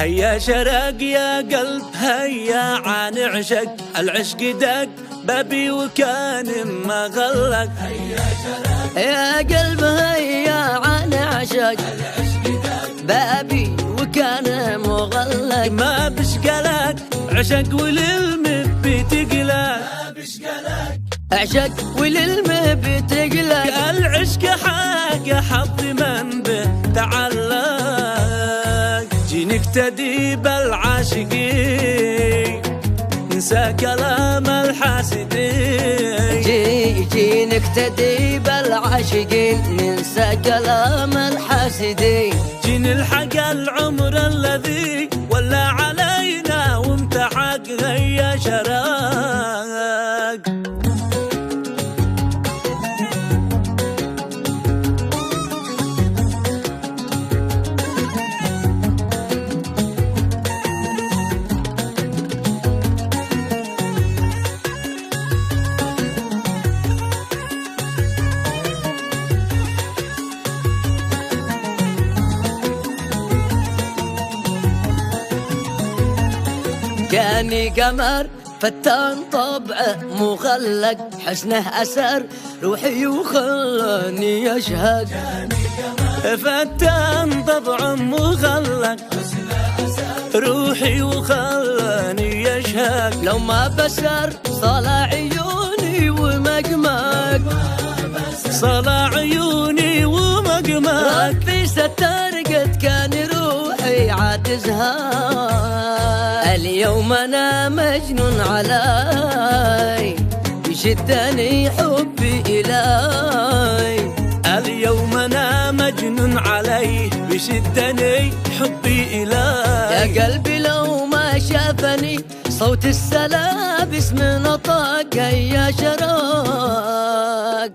هيا شرق يا قلب هيا عن عشق، العشق دق بابي وكان مغلق. هيا شرق يا قلب هيا عن عشق، العشق دق بابي وكان مغلق. ما بشقلك عشق وللمب بتقلق، ما بشقلك عشق وللمب تقلق. العشق حق حظ من به تعلق، جي نقتدي بالعاشقين ننسى كلام الحاسدين. جي نقتدي بالعاشقين ننسى كلام الحاسدين. جي نلحق العمر الذي ولى علينا وامتحق. هيا شراق كاني قمر فتان طبعه مخلق، حسنه أسر روحي وخلاني يشهق. فتان طبع مخلق، روحي وخلاني يشهق. لو ما بسر صلى عيوني ومقمق، صلى عيوني ومقمق. ربي ستر قد كان روحي عاتزها. اليوم أنا مجنون علي يشدني حبي إلي. اليوم أنا مجنون عليه بشدني حبي إليه. يا قلبي لو ما شافني صوت السلام باسم نطق. هيا شراق